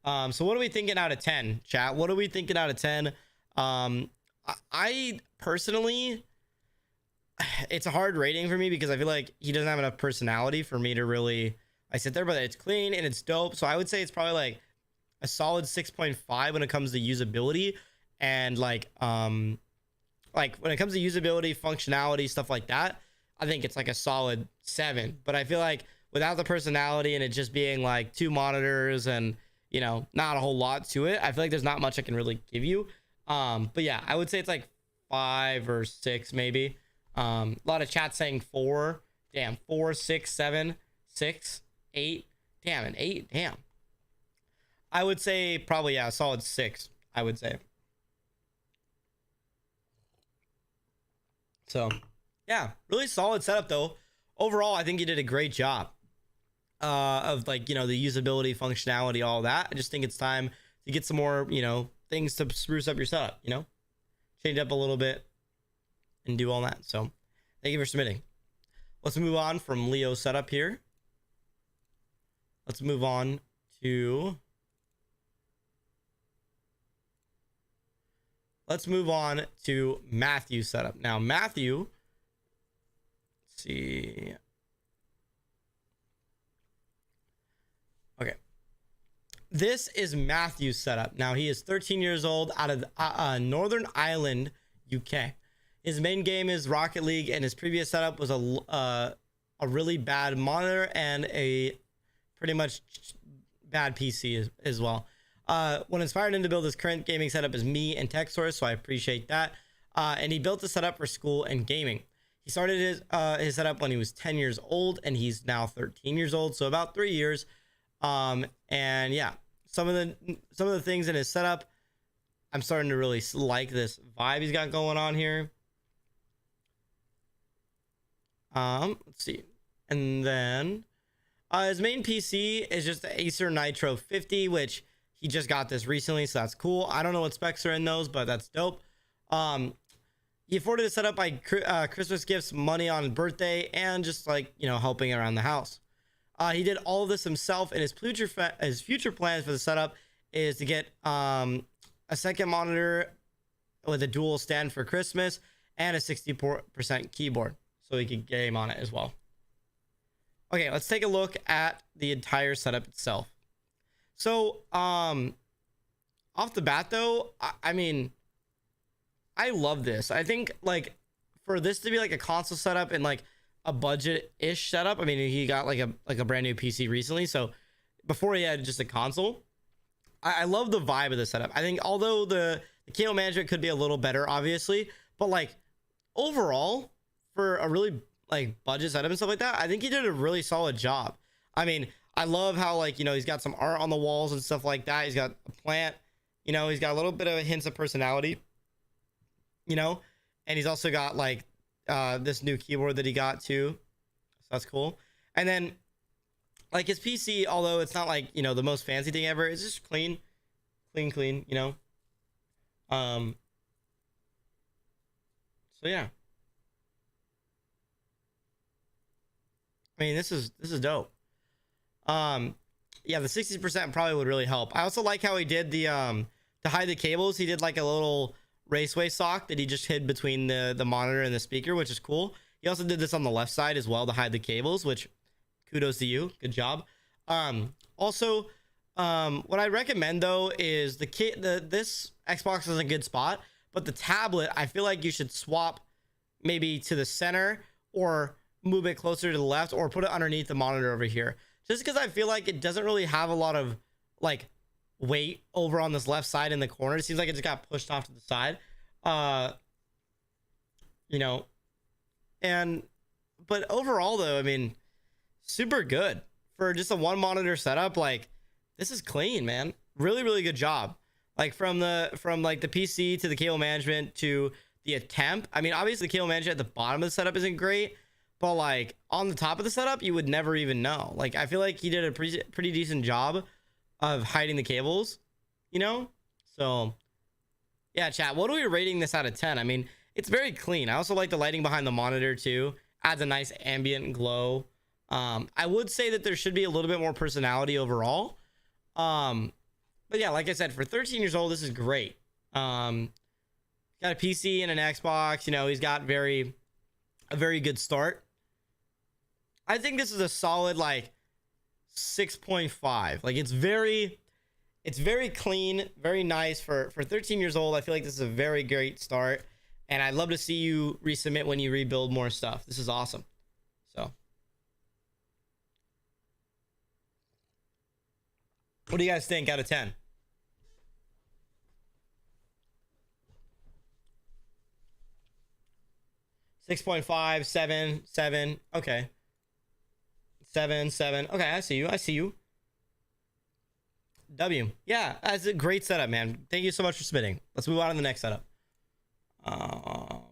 So what are we thinking out of 10, chat? What are we thinking out of 10? I personally, it's a hard rating for me because I feel like he doesn't have enough personality for me to really sit there, but it's clean and it's dope. So I would say it's probably a solid 6.5 when it comes to usability and when it comes to usability, functionality, stuff like that. I think it's a solid 7. But I feel like without the personality and it just being 2 monitors and not a whole lot to it, I feel like there's not much I can really give you. But yeah, I would say it's 5 or 6 maybe. A lot of chat saying 4. Damn, 4, 6, 7, 6, 8. Damn, an 8. Damn. I would say probably, yeah, a solid 6, I would say. So yeah, really solid setup though. Overall, I think you did a great job of the usability, functionality, all that. I just think it's time to get some more, things to spruce up your setup, change up a little bit and do all that. So thank you for submitting. Let's move on from Leo's setup here. Let's move on to let's move on to Matthew's setup. Now, Matthew, let's see. Okay. This is Matthew's setup. Now, he is 13 years old out of Northern Ireland, UK. His main game is Rocket League, and his previous setup was a really bad monitor and a pretty much bad PC as well. What inspired him to build his current gaming setup is me and TechSource, so I appreciate that. And he built the setup for school and gaming. He started his setup when he was 10 years old, and he's now 13 years old, so about 3 years. And yeah, some of the things in his setup, I'm starting to really like this vibe he's got going on here. Let's see. And then his main PC is just the Acer Nitro 50, which he just got this recently, so that's cool. I don't know what specs are in those, but that's dope. He afforded it set up by Christmas gifts, money on birthday, and just like, you know, helping around the house. He did all of this himself, and his future plans for the setup is to get a second monitor with a dual stand for Christmas and a 60% keyboard, so he could game on it as well. Okay, let's take a look at the entire setup itself. So, off the bat though, I mean, I love this. I think like for this to be like a console setup and like a budget-ish setup, I mean, he got like a brand new PC recently, so before he had just a console, I love the vibe of the setup. I think although the cable management could be a little better, obviously, but like overall, for a really like budget setup and stuff like that, I think he did a really solid job. I mean, I love how, like, you know, he's got some art on the walls and stuff like that. He's got a plant, you know, he's got a little bit of hints of personality, you know, and he's also got like this new keyboard that he got too, so that's cool. And then like his PC, although it's not like, you know, the most fancy thing ever, it's just clean, you know. So yeah, I mean, this is dope. Yeah, the 60% probably would really help. I also like how he did the to hide the cables, he did like a little raceway sock that he just hid between the monitor and the speaker, which is cool. He also did this on the left side as well to hide the cables, which kudos to you, good job. Also, what I recommend though is this Xbox is a good spot, but the tablet, I feel like you should swap maybe to the center or move it closer to the left or put it underneath the monitor over here, just because I feel like it doesn't really have a lot of like weight over on this left side in the corner. It seems like it just got pushed off to the side, you know. And but overall though, I mean, super good for just a one monitor setup. Like, this is clean, man. Really good job. Like from like the PC to the cable management to the attempt. I mean, obviously the cable management at the bottom of the setup isn't great, but like on the top of the setup, you would never even know. Like, I feel like he did a pretty decent job of hiding the cables, you know. So yeah, chat, what are we rating this out of 10? I mean, it's very clean. I also like the lighting behind the monitor too, adds a nice ambient glow. I would say that there should be a little bit more personality overall, but yeah, like I said, for 13 years old, this is great. Got a PC and an Xbox, you know. He's got a very good start. I think this is a solid like 6.5. Like, it's very clean, very nice for 13 years old. I feel like this is a very great start, and I'd love to see you resubmit when you rebuild more stuff. This is awesome. So what do you guys think out of 10? Six 6.5, 7. Okay. 7. Okay, I see you. W. Yeah, that's a great setup, man. Thank you so much for submitting. Let's move on to the next setup. So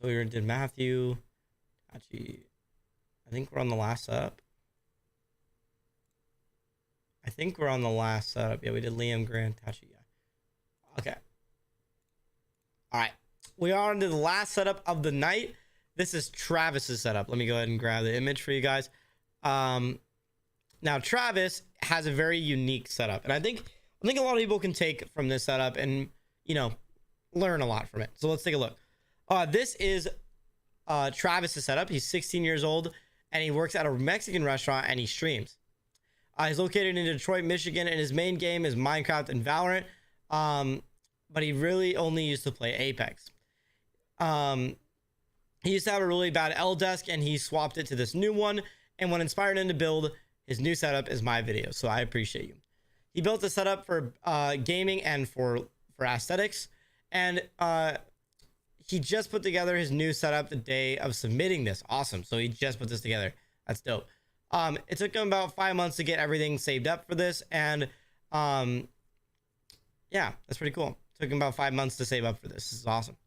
we did Matthew. Actually, I think we're on the last setup. Yeah, we did Liam, Grant, Tachi. Yeah. Okay. All right. We are on to the last setup of the night. This is Travis's setup. Let me go ahead and grab the image for you guys. Now Travis has a very unique setup, and I think a lot of people can take from this setup and, you know, learn a lot from it. So let's take a look. This is Travis's setup. He's 16 years old and he works at a Mexican restaurant and he streams. He's located in Detroit, Michigan, and his main game is Minecraft and Valorant. But he really only used to play Apex. He used to have a really bad L desk and he swapped it to this new one. And what inspired him to build his new setup is my video. So I appreciate you. He built the setup for gaming and for aesthetics. And he just put together his new setup the day of submitting this. Awesome. So he just put this together. That's dope. It took him about 5 months to get everything saved up for this. And yeah, that's pretty cool. It took him about 5 months to save up for this. This is awesome.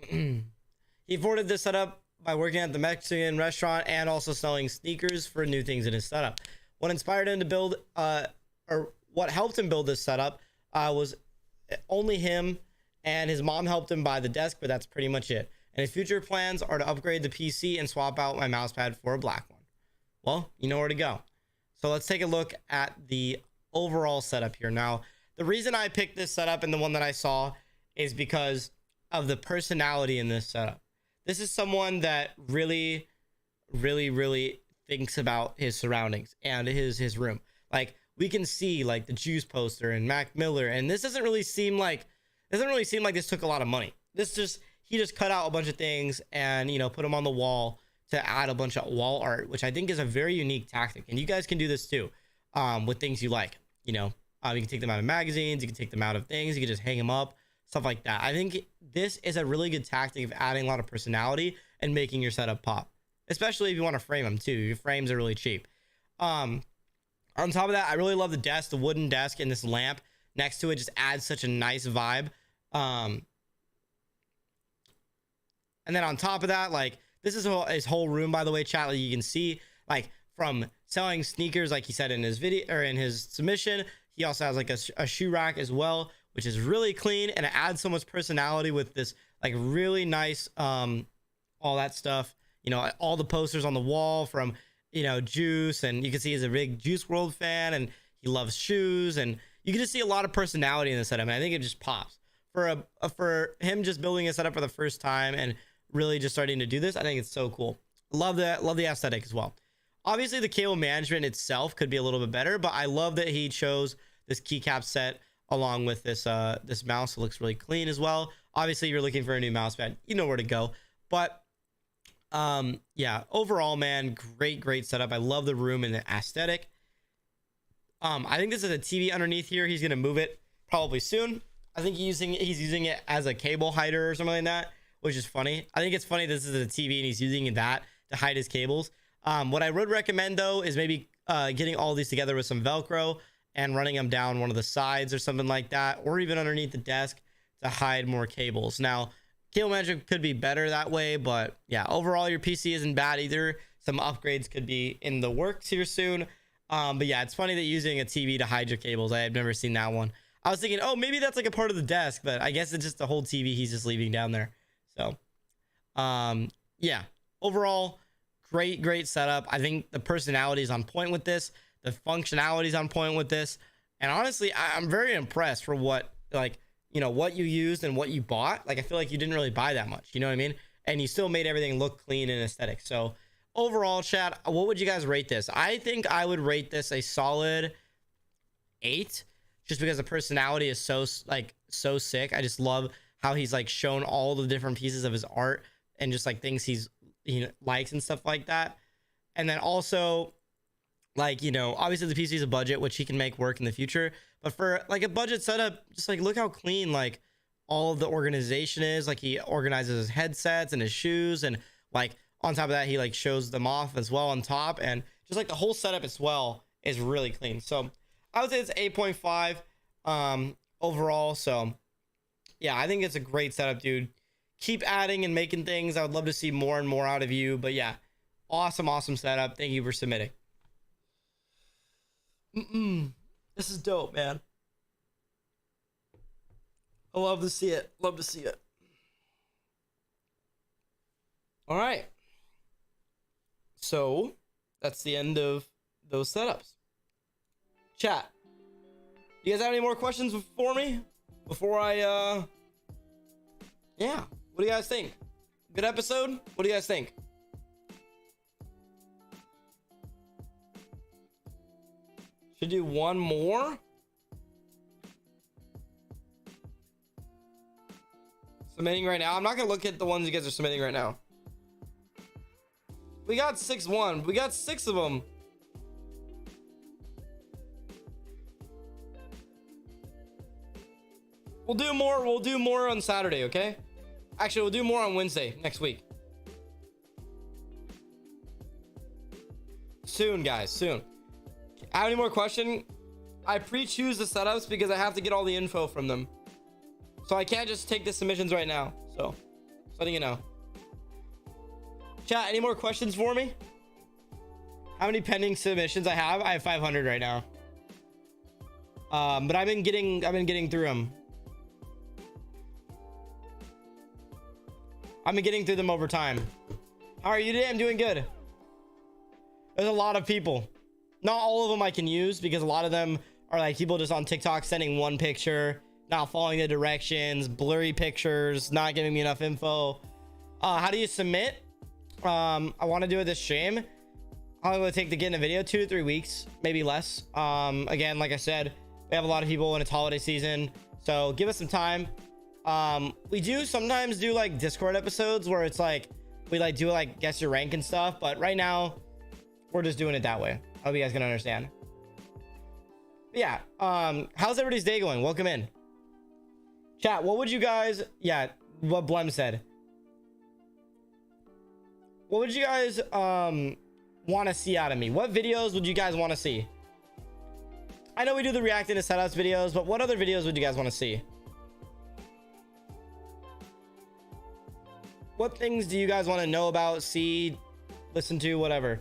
He afforded this setup by working at the Mexican restaurant and also selling sneakers for new things in his setup. What inspired him to build, or what helped him build this setup, was only him, and his mom helped him buy the desk, but that's pretty much it. And his future plans are to upgrade the PC and swap out my mouse pad for a black one. Well, you know where to go. So let's take a look at the overall setup here. Now, the reason I picked this setup and the one that I saw is because of the personality in this setup. This is someone that really thinks about his surroundings and his room. Like, we can see like the Juice poster and Mac Miller, and this doesn't really seem like this took a lot of money. He just cut out a bunch of things and, you know, put them on the wall to add a bunch of wall art, which I think is a very unique tactic. And you guys can do this too, with things you like. You know, you can take them out of magazines, you can take them out of things, you can just hang them up, stuff like that. I think this is a really good tactic of adding a lot of personality and making your setup pop, especially if you want to frame them too. Your frames are really cheap. On top of that, I really love the desk, the wooden desk, and this lamp next to it just adds such a nice vibe. And then on top of that, like, this is his whole room, by the way, chat. Like, you can see, like, from selling sneakers, like he said in his video or in his submission, he also has like a shoe rack as well, which is really clean, and it adds so much personality with this like really nice all that stuff, you know, all the posters on the wall from, you know, Juice, and you can see he's a big Juice World fan and he loves shoes, and you can just see a lot of personality in the setup, and I think it just pops for him just building a setup for the first time and really just starting to do this. I think it's so cool. Love that. Love the aesthetic as well. Obviously the cable management itself could be a little bit better, but I love that he chose this keycap set along with this this mouse. It looks really clean as well. Obviously you're looking for a new mouse pad, you know where to go. But yeah, overall, man, great setup. I love the room and the aesthetic. I think this is a TV underneath here. He's gonna move it probably soon. I think he's using it as a cable hider or something like that, which is funny. I think it's funny this is a TV and he's using that to hide his cables. What I would recommend though is maybe getting all these together with some Velcro and running them down one of the sides or something like that, or even underneath the desk to hide more cables. Now, cable management could be better that way, but yeah, overall your PC isn't bad either. Some upgrades could be in the works here soon. But yeah, it's funny that using a TV to hide your cables. I have never seen that one. I was thinking, oh, maybe that's like a part of the desk, but I guess it's just the whole TV he's just leaving down there. So yeah, overall, great setup. I think the personality is on point with this. The functionality is on point with this. And honestly, I'm very impressed for what, like, you know, what you used and what you bought. Like, I feel like you didn't really buy that much, you know what I mean? And you still made everything look clean and aesthetic. So overall, chat, what would you guys rate this? I think I would rate this a solid 8, just because the personality is so sick. I just love how he's like shown all the different pieces of his art and just like things he likes and stuff like that. And then also, like, you know, obviously the PC is a budget, which he can make work in the future, but for like a budget setup, just like look how clean like all of the organization is. Like, he organizes his headsets and his shoes, and like on top of that, he like shows them off as well on top, and just like the whole setup as well is really clean. So I would say it's 8.5 overall. So yeah, I think it's a great setup, dude. Keep adding and making things. I would love to see more and more out of you. But yeah, awesome setup. Thank you for submitting. This is dope, man. I love to see it. Love to see it. All right. So that's the end of those setups. Chat, You guys have any more questions for me before I yeah, what do you guys think? Good episode? What do you guys think? Should do one more. Submitting right now. I'm not gonna look at the ones you guys are submitting right now. We got 6-1. We got 6 of them. We'll do more. We'll do more on Saturday, okay? Actually, we'll do more on Wednesday next week. Soon, guys. Soon. Have any more questions? I pre-choose the setups because I have to get all the info from them. So I can't just take the submissions right now. So, just letting you know. Chat, any more questions for me? How many pending submissions I have? I have 500 right now. But I've been getting through them. I've been getting through them over time. How are you today? I'm doing good. There's a lot of people. Not all of them I can use because a lot of them are like people just on TikTok sending one picture, not following the directions, blurry pictures, not giving me enough info. How do you submit? I want to do it this stream. How long will it take to get in a video? 2 to 3 weeks, maybe less. Again, like I said, we have a lot of people and it's holiday season, so give us some time. We do sometimes do like Discord episodes where it's like we like do like guess your rank and stuff, but right now we're just doing it that way. I hope you guys can understand. But yeah, how's everybody's day going? Welcome in. Chat, what would you guys, yeah, what Blem said. What would you guys want to see out of me? What videos would you guys want to see? I know we do the reacting to setups videos, but what other videos would you guys want to see? What things do you guys want to know about, see, listen to, whatever?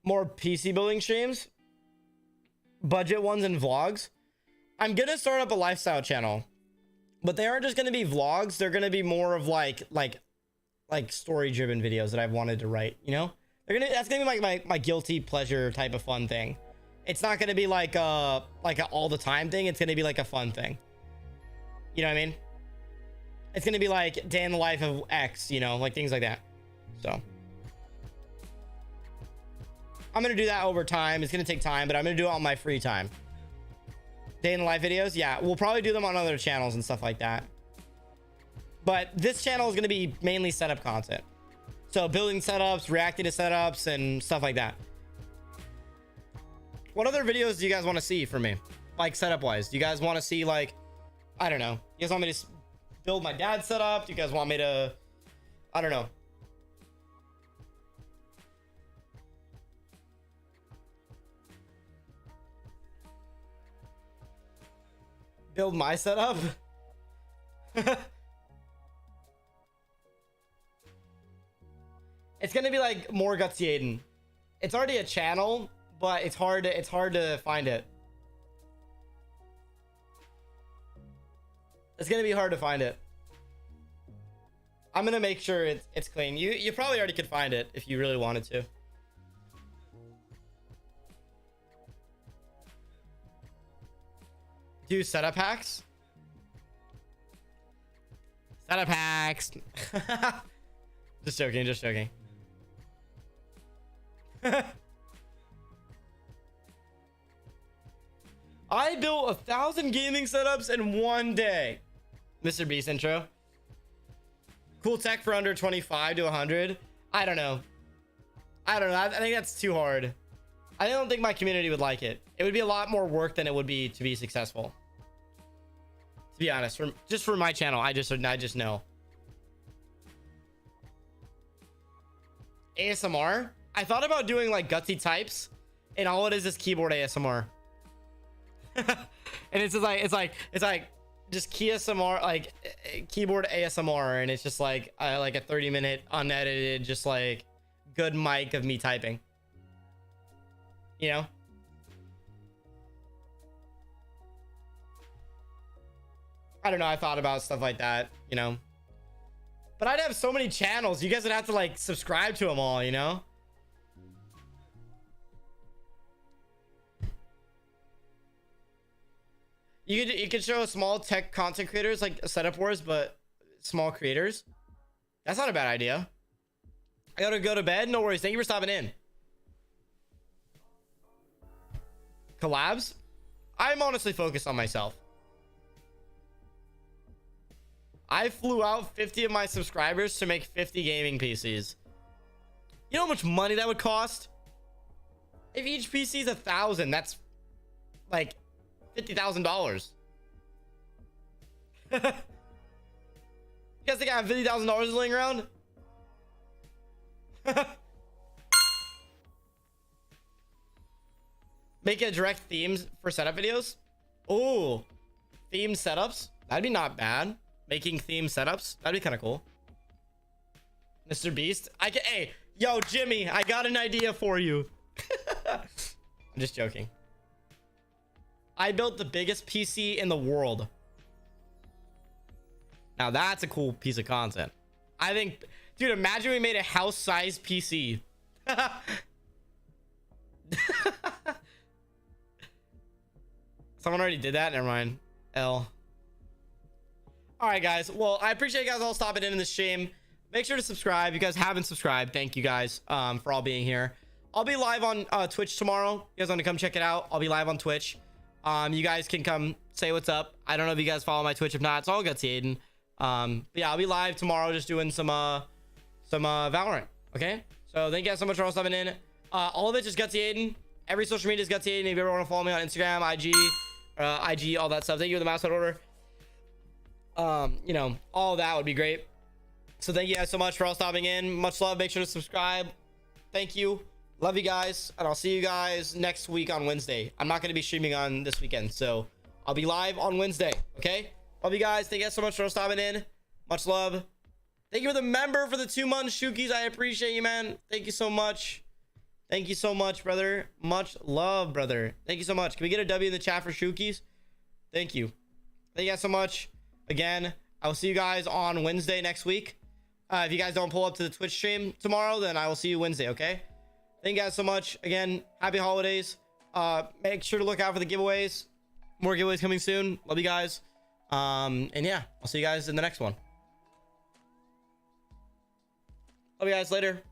More PC building streams, budget ones, and vlogs. I'm gonna start up a lifestyle channel, but they aren't just gonna be vlogs. They're gonna be more of like story driven videos that I've wanted to write, you know? That's gonna be like my guilty pleasure type of fun thing. It's not gonna be like a all the time thing. It's gonna be like a fun thing. You know what I mean? It's gonna be like day in the life of X, you know, like things like that. So I'm gonna do that over time. It's gonna take time, but I'm gonna do it on my free time. Day in the life videos, yeah, we'll probably do them on other channels and stuff like that. But this channel is gonna be mainly setup content. So building setups, reacting to setups, and stuff like that. What other videos do you guys want to see from me? Like setup wise, do you guys want to see like, I don't know. You guys want me to build my dad's setup? Do you guys want me to, I don't know. Build my setup? It's gonna be like more GutzyAiden. It's already a channel, but it's hard to find it. It's gonna be hard to find it. I'm gonna make sure it's clean. You probably already could find it if you really wanted to. Do setup hacks? Setup hacks. Just joking, just joking. I built 1,000 gaming setups in one day. Mr. Beast intro. Cool tech for under 25 to 100. I don't know. I think that's too hard. I don't think my community would like it. It would be a lot more work than it would be to be successful. To be honest, just for my channel, I just know. ASMR. I thought about doing like gutsy types, and all it is keyboard ASMR. And it's like just key ASMR, like keyboard ASMR, and it's just like a 30-minute unedited, just like good mic of me typing. You know? I don't know. I thought about stuff like that, you know. But I'd have so many channels. You guys would have to like subscribe to them all, you know? You could show small tech content creators like setup wars, but small creators. That's not a bad idea. I gotta go to bed. No worries. Thank you for stopping in. Collabs? I'm honestly focused on myself. I flew out 50 of my subscribers to make 50 gaming PCs. You know how much money that would cost? If each PC is 1,000, that's like $50,000. You guys think I have $50,000 laying around? Make a direct themes for setup videos. Oh, theme setups. That'd be not bad. Making theme setups. That'd be kind of cool. Mr. Beast. Hey, yo, Jimmy, I got an idea for you. I'm just joking. I built the biggest PC in the world. Now that's a cool piece of content. I think, dude, imagine we made a house-sized PC. Someone already did that. Never mind. L. All right, guys. Well, I appreciate you guys all stopping in this stream. Make sure to subscribe. If you guys haven't subscribed, thank you guys for all being here. I'll be live on Twitch tomorrow. You guys want to come check it out? I'll be live on Twitch. You guys can come say what's up. I don't know if you guys follow my Twitch. If not, it's all GutzyAiden. But yeah, I'll be live tomorrow just doing some Valorant. Okay? So thank you guys so much for all stopping in. All of it is GutzyAiden. Every social media is GutzyAiden. If you ever want to follow me on Instagram, IG, all that stuff. Thank you for the mouse order. You know, all that would be great. So thank you guys so much for all stopping in. Much love. Make sure to subscribe. Thank you. Love you guys. And I'll see you guys next week on Wednesday. I'm not going to be streaming on this weekend, so I'll be live on Wednesday. Okay? Love you guys. Thank you guys so much for stopping in. Much love. Thank you for the member for the 2 months, Shukies. I appreciate you, man. Thank you so much. Thank you so much, brother. Much love, brother. Thank you so much. Can we get a W in the chat for Shukies? Thank you. Thank you guys so much. Again, I will see you guys on Wednesday next week. If you guys don't pull up to the Twitch stream tomorrow, then I will see you Wednesday, okay? Thank you guys so much. Again, happy holidays. Make sure to look out for the giveaways. More giveaways coming soon. Love you guys. And yeah, I'll see you guys in the next one. Love you guys later.